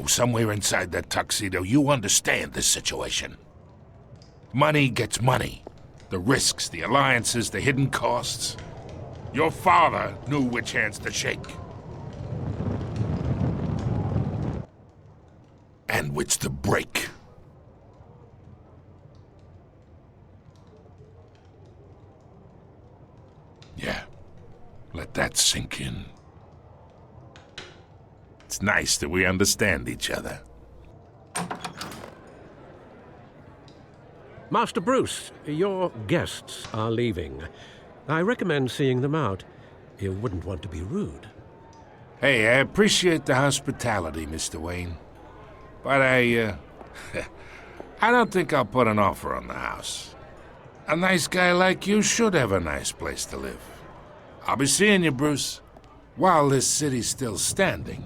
know, somewhere inside that tuxedo, you understand this situation. Money gets money. The risks, the alliances, the hidden costs. Your father knew which hands to shake. And which to break. Yeah, let that sink in. It's nice that we understand each other. Master Bruce, your guests are leaving. I recommend seeing them out. You wouldn't want to be rude. Hey, I appreciate the hospitality, Mr. Wayne. But I don't think I'll put an offer on the house. A nice guy like you should have a nice place to live. I'll be seeing you, Bruce, while this city's still standing.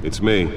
It's me.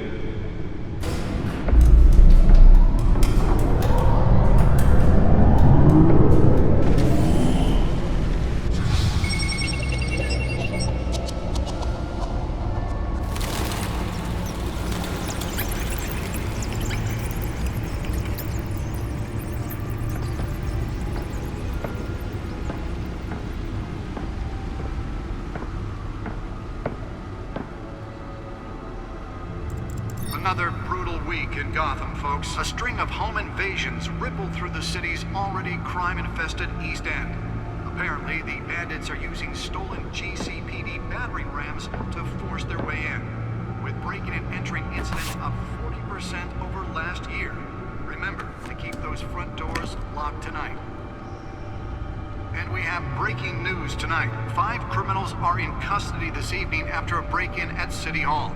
Another brutal week in Gotham, folks. A string of home invasions rippled through the city's already crime-infested East End. Apparently, the bandits are using stolen GCPD battering rams to force their way in, with breaking and entering incidents up 40% over last year. Remember to keep those front doors locked tonight. And we have breaking news tonight. 5 criminals are in custody this evening after a break-in at City Hall.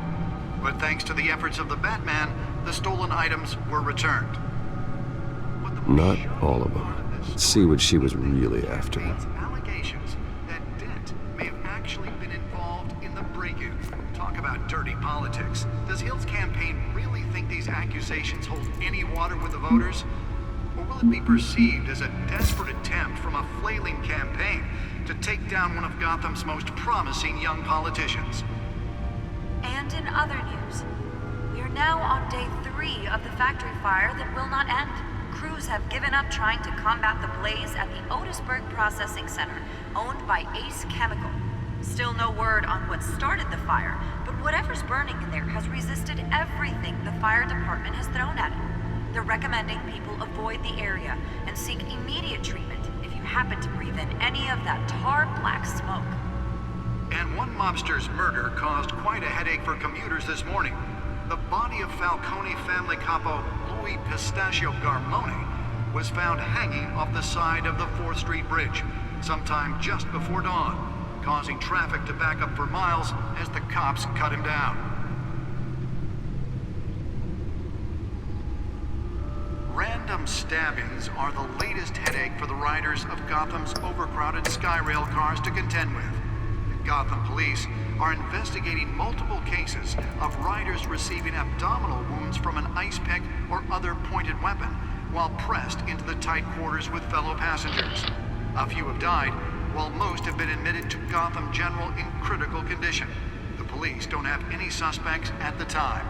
But thanks to the efforts of the Batman, the stolen items were returned. Not all of them. Let's see what she was really after. Allegations that Dent may have actually been involved in the break-in. Talk about dirty politics. Does Hill's campaign really think these accusations hold any water with the voters? Or will it be perceived as a desperate attempt from a flailing campaign to take down one of Gotham's most promising young politicians? And in other news, we are now on day 3 of the factory fire that will not end. Crews have given up trying to combat the blaze at the Otisburg Processing Center, owned by Ace Chemical. Still no word on what started the fire, but whatever's burning in there has resisted everything the fire department has thrown at it. They're recommending people avoid the area and seek immediate treatment if you happen to breathe in any of that tar black smoke. And one mobster's murder caused quite a headache for commuters this morning. The body of Falcone family capo Louis Pistachio Garmone was found hanging off the side of the 4th Street Bridge sometime just before dawn, causing traffic to back up for miles as the cops cut him down. Random stabbings are the latest headache for the riders of Gotham's overcrowded Skyrail cars to contend with. Gotham police are investigating multiple cases of riders receiving abdominal wounds from an ice pick or other pointed weapon while pressed into the tight quarters with fellow passengers. A few have died, while most have been admitted to Gotham General in critical condition. The police don't have any suspects at the time.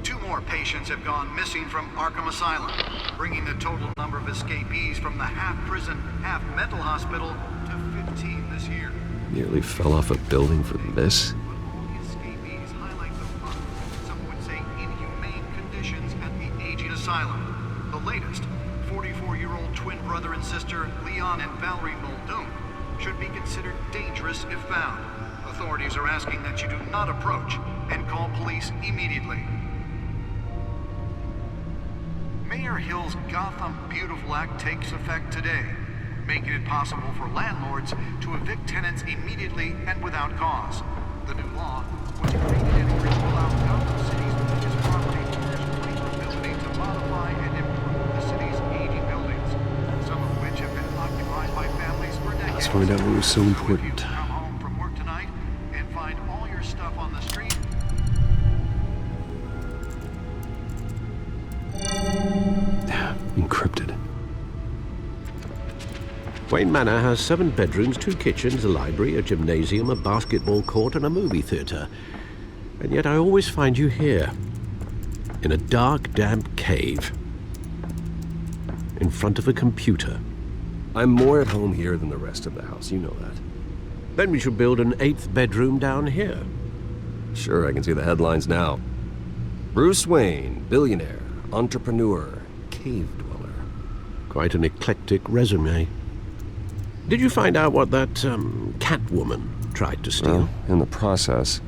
2 more patients have gone missing from Arkham Asylum, bringing the total number of escapees from the half-prison, half-mental hospital to 15 this year. Nearly fell off a building for this? The escapees highlight the rough, some would say inhumane conditions at the aging asylum. The latest, 44-year-old twin brother and sister Leon and Valerie Muldoon, should be considered dangerous if found. A authorities are asking that you do not approach and call police immediately. Mayor Hill's Gotham Beautiful Act takes effect today, making it possible for landlords to evict tenants immediately and without cause. The new law was created in order to allow Gotham City's religious property owners the ability to modify and improve the city's aging buildings, some of which have been occupied by families for decades. Let's find out what was so If you important. come home from work tonight and find all your stuff on the street, Encrypted. Wayne Manor has 7 bedrooms, 2 kitchens, a library, a gymnasium, a basketball court, and a movie theater. And yet I always find you here, in a dark, damp cave, in front of a computer. I'm more at home here than the rest of the house, you know that. Then we should build an 8th bedroom down here. Sure, I can see the headlines now. Bruce Wayne, billionaire, entrepreneur, cave dweller. Quite an eclectic resume. Did you find out what that, Catwoman tried to steal? Well, in the process,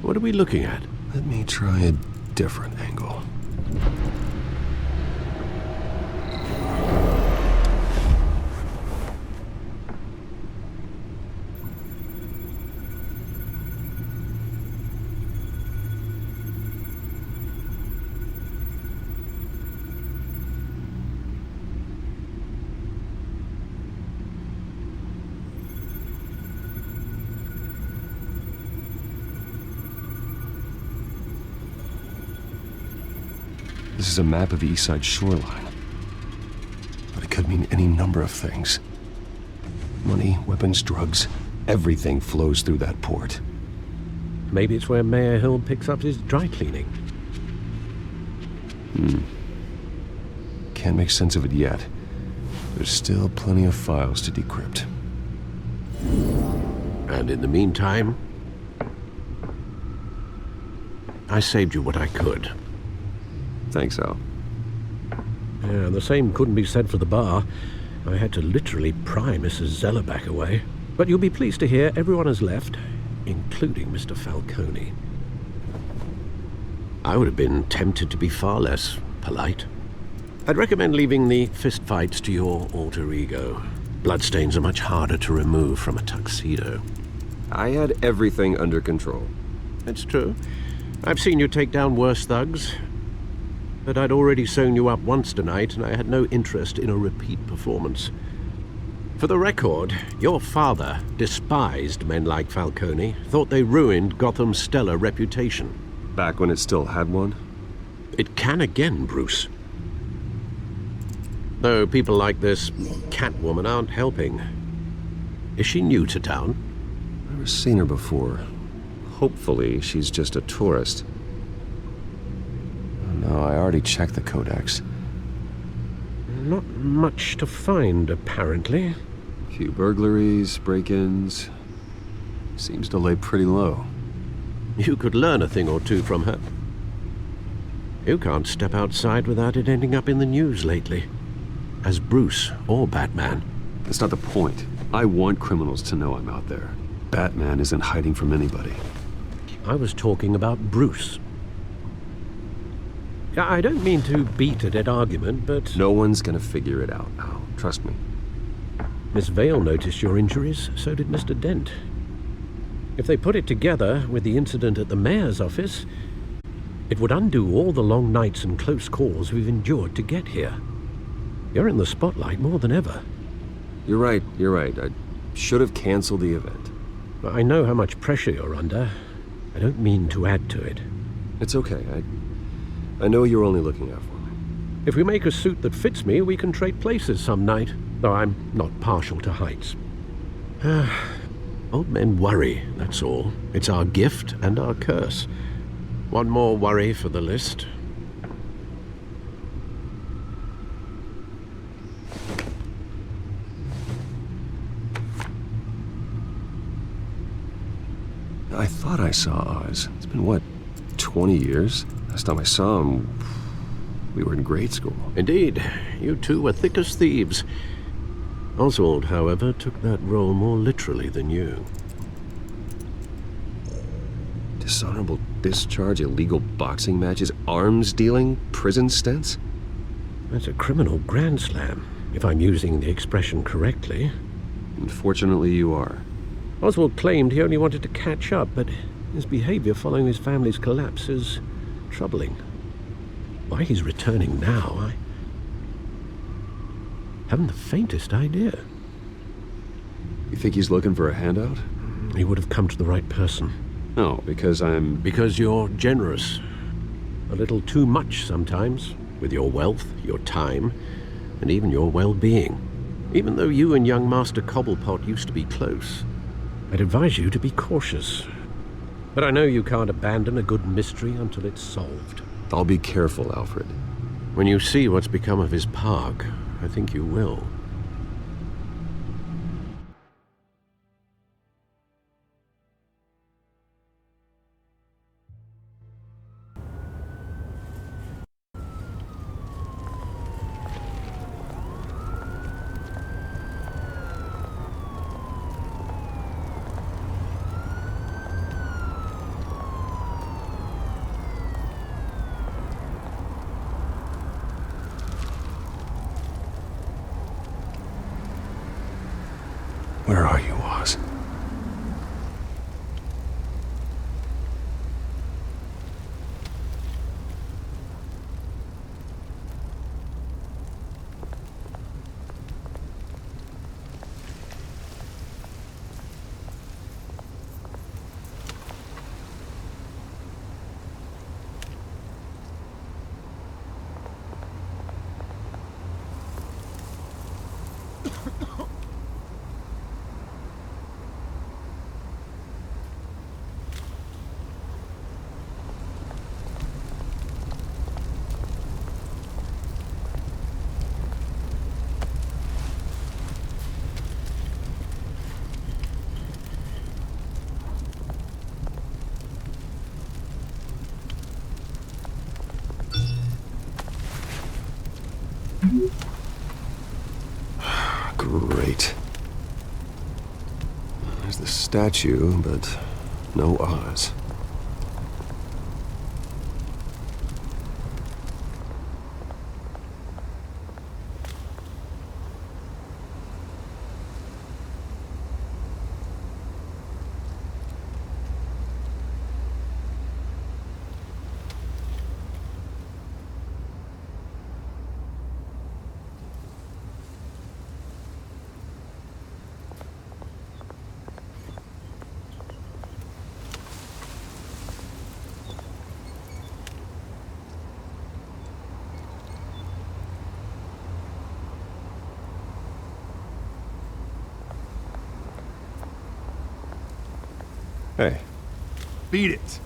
What are we looking at? let me try a different angle. This is a map of the East Side shoreline. But it could mean any number of things. Money, weapons, drugs, everything flows through that port. Maybe it's where Mayor Hill picks up his dry cleaning. Can't make sense of it yet. There's still plenty of files to decrypt. And in the meantime, I saved you what I could. Thanks, Al. Yeah, the same couldn't be said for the bar. I had to literally pry Mrs. Zellerback away. But you'll be pleased to hear everyone has left, including Mr. Falcone. I would have been tempted to be far less polite. I'd recommend leaving the fistfights to your alter ego. Bloodstains are much harder to remove from a tuxedo. I had everything under control. That's true. I've seen you take down worse thugs. But I'd already sewn you up once tonight, and I had no interest in a repeat performance. For the record, your father despised men like Falcone, thought they ruined Gotham's stellar reputation. Back when it still had one? It can again, Bruce. Though people like this Catwoman aren't helping. Is she new to town? Never seen her before. Hopefully, she's just a tourist. No, I already checked the codex. Not much to find, apparently. A few burglaries, break-ins. Seems to lay pretty low. You could learn a thing or two from her. You can't step outside without it ending up in the news lately. As Bruce or Batman. That's not the point. I want criminals to know I'm out there. Batman isn't hiding from anybody. I was talking about Bruce. I don't mean to beat a dead argument, but... No one's gonna figure it out, Al. Trust me. Miss Vale noticed your injuries, so did Mr. Dent. If they put it together with the incident at the mayor's office, it would undo all the long nights and close calls we've endured to get here. You're in the spotlight more than ever. You're right. I should have canceled the event. I know how much pressure you're under. I don't mean to add to it. It's okay. I know you're only looking out for me. If we make a suit that fits me, we can trade places some night, though I'm not partial to heights. Old men worry, that's all. It's our gift and our curse. One more worry for the list. I thought I saw Oz. It's been, what, 20 years? Last time I saw him, we were in grade school. Indeed, you two were thick as thieves. Oswald, however, took that role more literally than you. Dishonorable discharge, illegal boxing matches, arms dealing, prison stints? That's a criminal grand slam, if I'm using the expression correctly. Unfortunately, you are. Oswald claimed he only wanted to catch up, but his behavior following his family's collapse is troubling. Why he's returning now, I haven't the faintest idea. You think he's looking for a handout? He would have come to the right person. No, because I'm... Because you're generous. A little too much sometimes, with your wealth, your time, and even your well-being. Even though you and young Master Cobblepot used to be close, I'd advise you to be cautious. But I know you can't abandon a good mystery until it's solved. I'll be careful, Alfred. When you see what's become of his park, I think you will. Where are you, Oz? Great. There's the statue, but no Oz. Hey. Beat it.